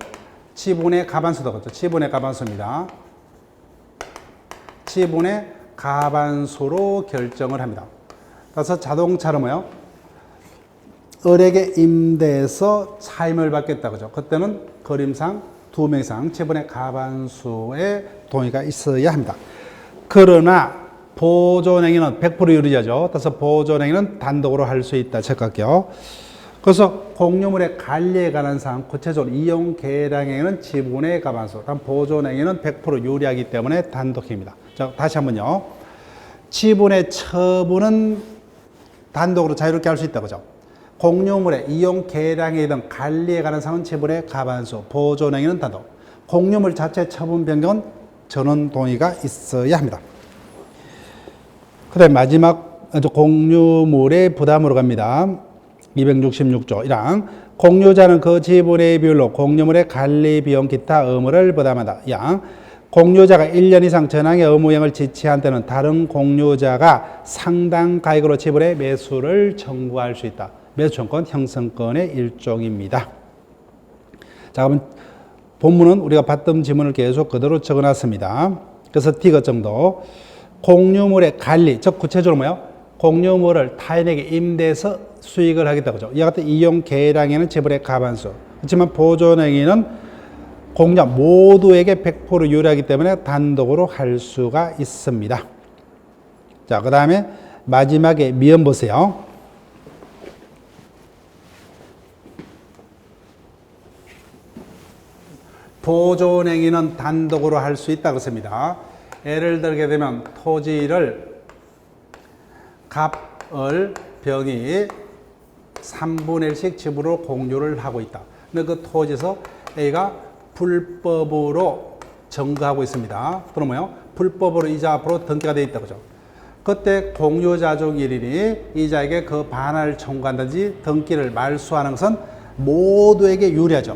지분의 과반수다. 그죠? 지분의 과반수입니다. 지분의 과반수로 결정을 합니다. 그래서 자동차는 뭐예요? 을에게 임대해서 차임을 받겠다. 그죠? 그때는 그림상 두 명 이상 지분의 과반수의 동의가 있어야 합니다. 그러나 보존행위는 100% 유리자죠. 그래서 보존행위는 단독으로 할 수 있다. 체크할게요. 그래서 공유물의 관리에 관한 사항, 구체적으로 이용 계량행위는 지분의 과반수, 단 보존행위는 100% 유리하기 때문에 단독입니다. 자, 다시 한번요. 지분의 처분은 단독으로 자유롭게 할 수 있다. 그죠? 공유물의 이용 계량행위 등 관리에 관한 사항은 지분의 과반수, 보존행위는 단독. 공유물 자체 처분 변경은 전원 동의가 있어야 합니다. 그 다음에 마지막 공유물의 부담으로 갑니다. 266조 1항 공유자는 그 지분의 비율로 공유물의 관리 비용 기타 의무를 부담한다. 2항 공유자가 1년 이상 전항의 의무행을 지체한 때는 다른 공유자가 상당 가액으로 지분의 매수를 청구할 수 있다. 매수청구권 형성권의 일종입니다. 자, 그러면 본문은 우리가 봤던 지문을 계속 그대로 적어놨습니다. 그래서 D것 정도 공유물의 관리, 즉 구체적으로 뭐예요? 공유물을 타인에게 임대해서 수익을 하겠다. 그죠? 이와 같은 이용 계량에는 지분의 과반수. 그렇지만 보존행위는 공유자 모두에게 100% 유리하기 때문에 단독으로 할 수가 있습니다. 자, 그 다음에 마지막에 미음 보세요. 보존행위는 단독으로 할 수 있다고 씁니다. 예를 들게 되면 토지를 갑을 병이 3분의 1씩 집으로 공유를 하고 있다. 근데 그 토지에서 A가 불법으로 증거하고 있습니다. 또는 뭐요? 불법으로 이자 앞으로 등기가 되어 있다. 그죠? 그때 공유자 중 1인이 이자에게 그 반환을 청구한다든지 등기를 말소하는 것은 모두에게 유리하죠.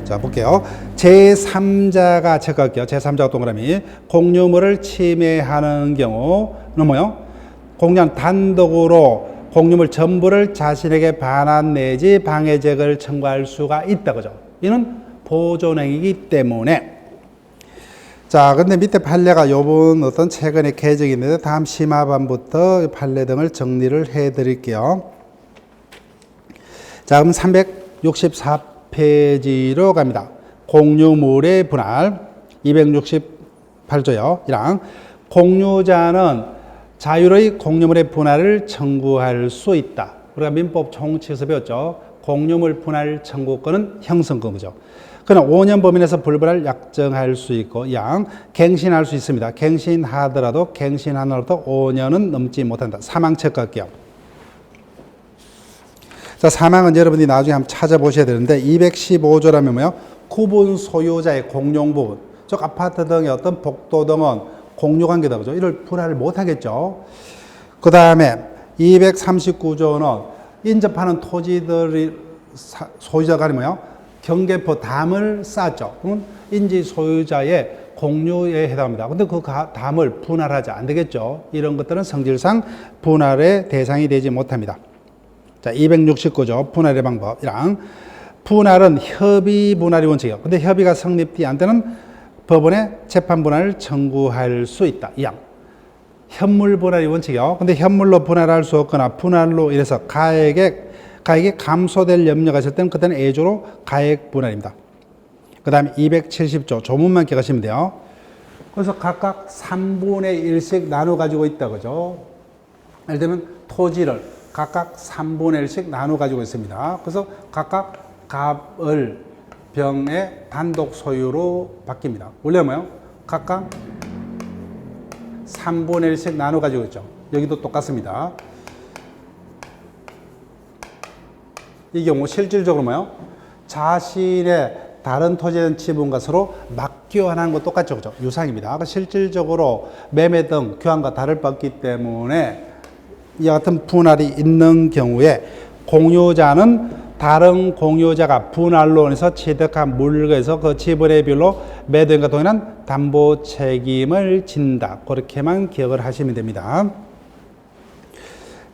자, 볼게요. 제3자가 체크할게요. 제3자가 동그라미. 공유물을 침해하는 경우는 뭐요? 공유한 단독으로 공유물 전부를 자신에게 반환 내지 방해죄를 청구할 수가 있다. 그죠? 이는 보존행위이기 때문에. 자, 근데 밑에 판례가 요번 어떤 최근에 개정이 있는데 다음 심화반부터 판례 등을 정리를 해 드릴게요. 자, 그럼 364페이지로 갑니다. 공유물의 분할 268조요. 1항 공유자는 자유로이 공유물의 분할을 청구할 수 있다. 우리가 민법 총칙에서 배웠죠. 공유물 분할 청구권은 형성권이죠. 그러나 5년 범위 내에서 불분할 약정할 수 있고 양 갱신할 수 있습니다. 갱신하더라도 갱신한 날부터 5년은 넘지 못한다. 사망 체크할게요. 자, 사망은 여러분이 나중에 한번 찾아보셔야 되는데 215조라면 뭐요? 구분 소유자의 공용 부분, 즉 아파트 등의 어떤 복도 등은 공유 관계다. 그죠? 이를 분할을 못 하겠죠. 그 다음에 239조는 인접하는 토지들이 소유자가 아니 뭐요? 경계포 담을 쌓았죠. 그러면 인지 소유자의 공유에 해당합니다. 근데 그 담을 분할하지 안 되겠죠. 이런 것들은 성질상 분할의 대상이 되지 못합니다. 자, 269조 분할의 방법이랑 분할은 협의 분할이 원칙이에요. 근데 협의가 성립되지 않을 때는 법원에 재판 분할을 청구할 수 있다. 이 양. 현물 분할이 원칙이에요. 근데 현물로 분할할 수 없거나 분할로 인해서 가액이 감소될 염려가 있을 때는 그때는 애조로 가액 분할입니다. 그 다음에 270조 조문만 기억하시면 돼요. 그래서 각각 3분의 1씩 나눠 가지고 있다. 그죠? 예를 들면 토지를 각각 3분의 1씩 나눠 가지고 있습니다. 그래서 각각 갑을 병의 단독 소유로 바뀝니다. 원래 뭐예요? 각각 3분의 1씩 나눠 가지고 있죠. 여기도 똑같습니다. 이 경우 실질적으로 뭐예요? 자신의 다른 토지의 지분과 서로 맞교환하는 것 똑같죠. 그죠? 유상입니다. 실질적으로 매매 등 교환과 다를 바 없기 때문에 이와 같은 분할이 있는 경우에 공유자는 다른 공유자가 분할로 인해서 취득한 물건에서 그 지분의 비율로 매도인과 동일한 담보 책임을 진다. 그렇게만 기억을 하시면 됩니다.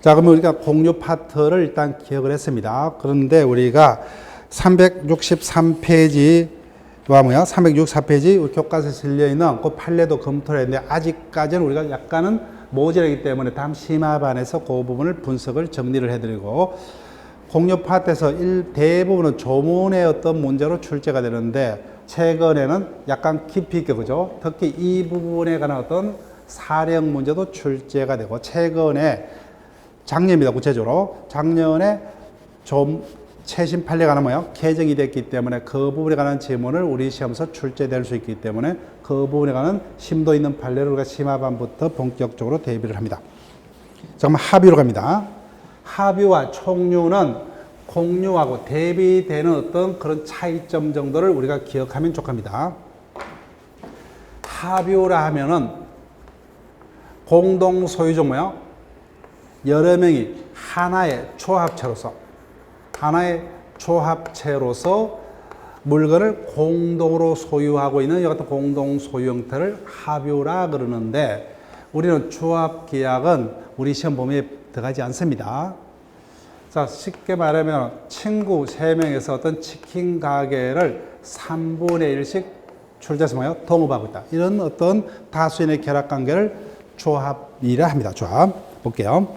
자, 그러면 우리가 공유 파트를 일단 기억을 했습니다. 그런데 우리가 363페이지와 뭐야? 364페이지 우리 교과서에 실려있는 그 판례도 검토를 했는데 아직까지는 우리가 약간은 모자라기 때문에 다음 심화반에서 그 부분을 분석을 정리를 해드리고 공유 파트에서 대부분은 조문의 어떤 문제로 출제가 되는데 최근에는 약간 깊이 있게 그죠? 특히 이 부분에 관한 어떤 사령 문제도 출제가 되고 최근에 작년입니다. 구체적으로 작년에 좀 최신 판례가 하나 뭐예요? 개정이 됐기 때문에 그 부분에 관한 질문을 우리 시험에서 출제될 수 있기 때문에 그 부분에 관한 심도 있는 판례를 우리가 심화반부터 본격적으로 대비를 합니다. 자, 그럼 합의로 갑니다. 합의와 총류는 공유하고 대비되는 어떤 그런 차이점 정도를 우리가 기억하면 좋습니다. 합의라 하면은 공동 소유죠 뭐요? 여러 명이 하나의 조합체로서 물건을 공동으로 소유하고 있는 이 같은 공동 소유 형태를 합의라 그러는데 우리는 조합 계약은 우리 시험 범위에 들어가지 않습니다. 자, 쉽게 말하면 친구 3명에서 어떤 치킨 가게를 3분의 1씩 출제해서 뭐예요? 동업하고 있다. 이런 어떤 다수인의 결합 관계를 조합이라 합니다. 조합. 볼게요.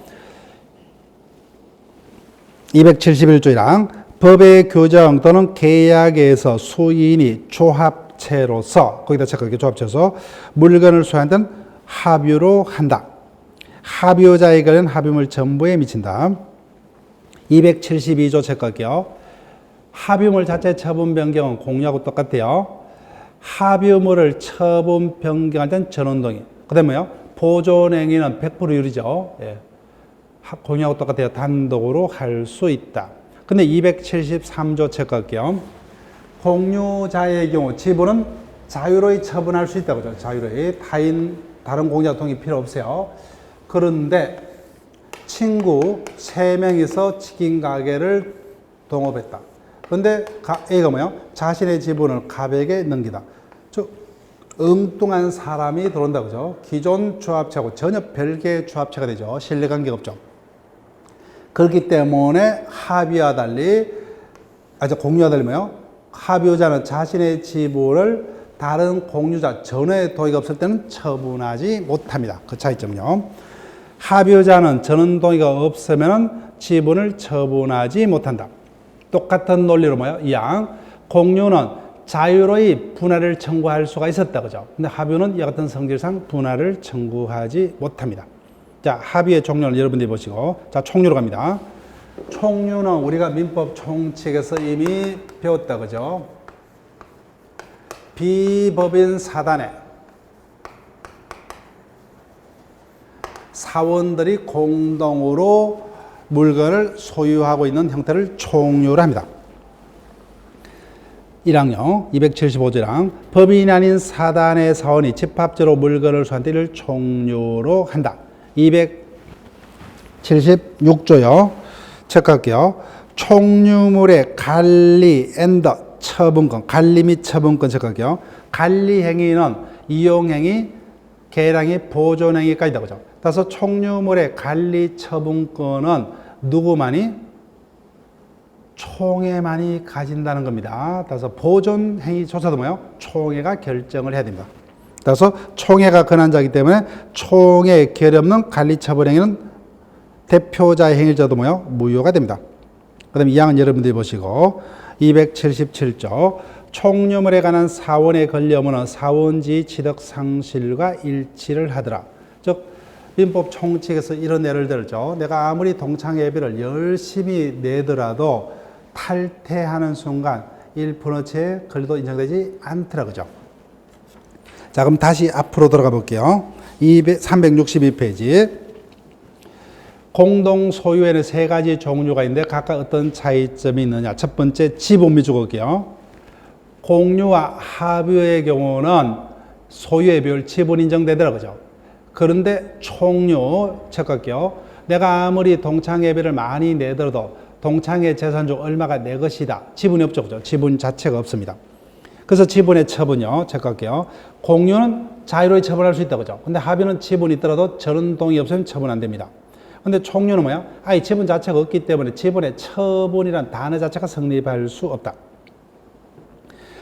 271조이랑 법의 규정 또는 계약에서 수인이 조합체로서 거기다 체크할게요. 조합체로서 물건을 소유한다는 합의로 한다. 합의자에 관련 합의물 전부에 미친다. 272조 체크할게요. 합의물 자체 처분 변경은 공유하고 똑같아요. 합의물을 처분 변경할 때는 전원동의. 그 다음에 뭐요? 보존행위는 100% 유리죠. 예. 공유하고 똑같아요. 단독으로 할 수 있다. 근데 273조 체크할게요. 공유자의 경우 지분은 자유로이 처분할 수 있다고 하죠. 자유로이. 다른 공유자 동의 필요 없어요. 그런데 친구 3명이서 치킨 가게를 동업했다. 그런데 A가 뭐예요? 자신의 지분을 갑에게 넘기다. 즉 엉뚱한 사람이 들어온다. 그죠? 기존 주합체하고 전혀 별개의 주합체가 되죠. 신뢰관계가 없죠. 그렇기 때문에 합의와 달리, 공유와 달리 뭐예요? 합의자는 자신의 지분을 다른 공유자 전의 동의가 없을 때는 처분하지 못합니다. 그 차이점요. 합의자는 전원 동의가 없으면 지분을 처분하지 못한다. 똑같은 논리로 뭐예요? 이양 공유는 자유로이 분할을 청구할 수가 있었다. 그죠? 근데 합의는 이와 같은 성질상 분할을 청구하지 못합니다. 자, 합의의 종류를 여러분들이 보시고, 자, 총류로 갑니다. 총류는 우리가 민법 총칙에서 이미 배웠다. 그죠? 비법인 사단에 사원들이 공동으로 물건을 소유하고 있는 형태를 총류로 합니다. 1항요, 275조랑 법인이 아닌 사단의 사원이 집합적으로 물건을 소유한 때를 총류로 한다. 276조요. 체크할게요. 총류물의 관리 앤더 처분권, 관리 및 처분권 체크할게요. 관리 행위는 이용행위, 계량이, 보존행위까지다. 그죠? 따라서 총류물의 관리 처분권은 누구만이? 총회만이 가진다는 겁니다. 따라서 보존행위조차도 뭐예요? 총회가 결정을 해야 됩니다. 따라서 총회가 권한자이기 때문에 총회 결의 없는 관리 처분 행위는 대표자의 행위자도 뭐예요? 무효가 됩니다. 그 다음에 이 항은 여러분들이 보시고 277조 총류물에 관한 사원의 권리의무는 사원지 취득 상실과 일치를 하더라. 즉 민법 총칙에서 이런 예를 들죠. 내가 아무리 동창회비를 열심히 내더라도 탈퇴하는 순간 1%채의 권리도 인정되지 않더라. 그죠? 자, 그럼 다시 앞으로 들어가 볼게요. 362페이지. 공동 소유에는 3가지 종류가 있는데 각각 어떤 차이점이 있느냐. 첫 번째, 지분 미주고 올게요. 공유와 합의의 경우는 소유의 비율 지분 인정되더라. 그죠? 그런데 총류 체크할게요. 내가 아무리 동창회비를 많이 내더라도 동창회 재산 중 얼마가 내 것이다. 지분이 없죠. 그죠? 지분 자체가 없습니다. 그래서 지분의 처분요. 체크할게요. 공유는 자유로이 처분할 수 있다. 그죠? 근데 합의는 지분이 있더라도 전원 동의 없으면 처분 안 됩니다. 근데 총류는 뭐야? 아예 지분 자체가 없기 때문에 지분의 처분이란 단어 자체가 성립할 수 없다.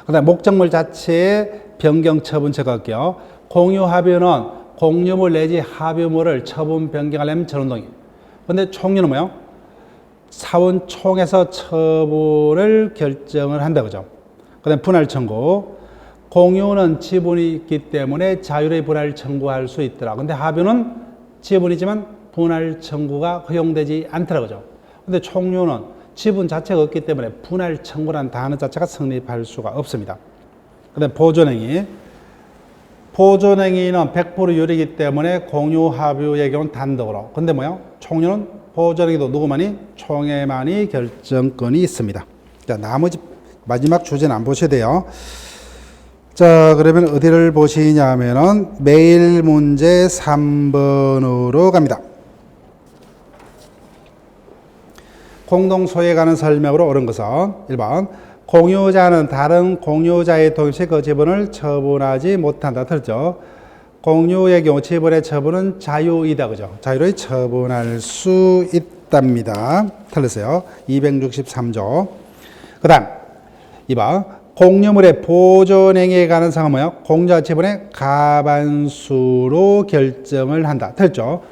그 다음에 목적물 자체의 변경 처분 체크할게요. 공유 합의는 공유물 내지 합의물을 처분 변경하려면 전원동의. 근데 총류는 뭐예요? 사원총에서 처분을 결정을 한다. 그죠? 그 다음에 분할 청구. 공유는 지분이 있기 때문에 자유로이 분할 청구할 수 있더라. 근데 합의는 지분이지만 분할 청구가 허용되지 않더라. 그죠? 근데 총류는 지분 자체가 없기 때문에 분할 청구라는 단어 자체가 성립할 수가 없습니다. 그 다음에 보존행위. 보존행위는 100% 유리이기 때문에 공유 합의의 경우는 단독으로. 근데 뭐요? 총류는 보존행위도 누구만이? 총회만이 결정권이 있습니다. 자, 나머지 마지막 주제는 안 보셔야 돼요. 자, 그러면 어디를 보시냐 하면은 매일 문제 3번으로 갑니다. 공동소유에 관한 설명으로 옳은 것은 1번 공유자는 다른 공유자의 동의 없이 그 지분을 처분하지 못한다. 틀렸죠? 공유의 경우 지분의 처분은 자유이다. 그죠? 자유로이 처분할 수 있답니다. 틀렸어요. 263조. 그 다음 2번 공유물의 보존행위에 관한 사항은 뭐예요? 공유자 지분의 가반수로 결정을 한다. 틀렸죠?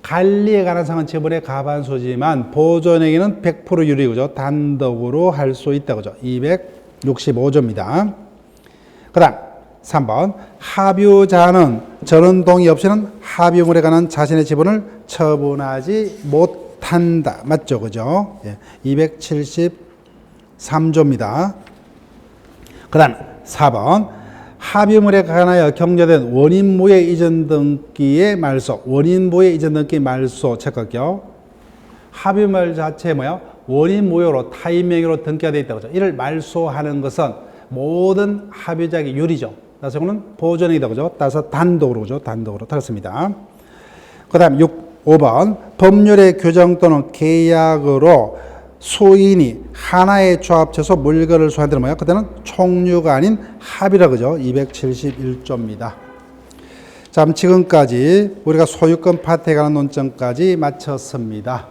관리에 관한 사항은 지분의 가반수지만 보존행위는 100% 유리고죠. 단독으로 할 수 있다. 그죠? 265조입니다. 그 다음 3번 합의자는 전원 동의 없이는 합의물에 관한 자신의 지분을 처분하지 못한다. 맞죠? 그죠? 273조입니다. 그 다음 4번 합의물에 관하여 경조된 원인무효 이전 등기의 말소, 원인무효 이전 등기 말소 체크할게요. 합의물 자체에 뭐야? 원인무효로 타인 명의로 등기가 되어 있다고 하죠. 이를 말소하는 것은 모든 합의자의 유리죠. 따라서 이거는 보존이 되죠. 따라서 단독으로, 그죠? 단독으로 되겠습니다. 그 다음 5번. 법률의 규정 또는 계약으로 수인이 하나의 조합체소 물건을 소유한다는 뭐야? 그때는 총류가 아닌 합의라 그죠? 271조입니다. 자, 그럼 지금까지 우리가 소유권 파트에 관한 논점까지 마쳤습니다.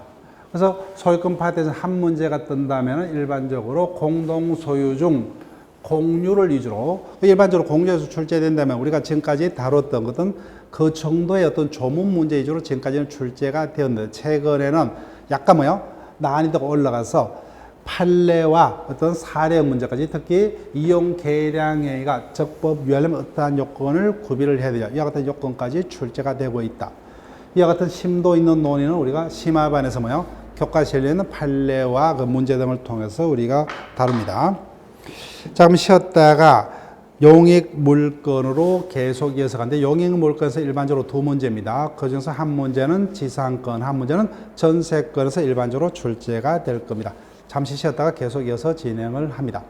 그래서 소유권 파트에서 한 문제가 뜬다면 일반적으로 공동소유 중 공유를 위주로, 일반적으로 공유에서 출제된다면 우리가 지금까지 다뤘던 것은 그 정도의 어떤 조문 문제 위주로 지금까지는 출제가 되었는데, 최근에는 약간 난이도가 올라가서 판례와 어떤 사례형 문제까지, 특히 이용 계량행위가 적법 유효하려면 어떠한 요건을 구비를 해야 되죠. 이와 같은 요건까지 출제가 되고 있다. 이와 같은 심도 있는 논의는 우리가 심화반에서 교과실에 있는 판례와 그 문제 등을 통해서 우리가 다룹니다. 자, 그럼 쉬었다가 용익 물건으로 계속 이어서 가는데, 용익 물건에서 일반적으로 두 문제입니다. 그 중에서 한 문제는 지상권, 한 문제는 전세권에서 일반적으로 출제가 될 겁니다. 잠시 쉬었다가 계속 이어서 진행을 합니다.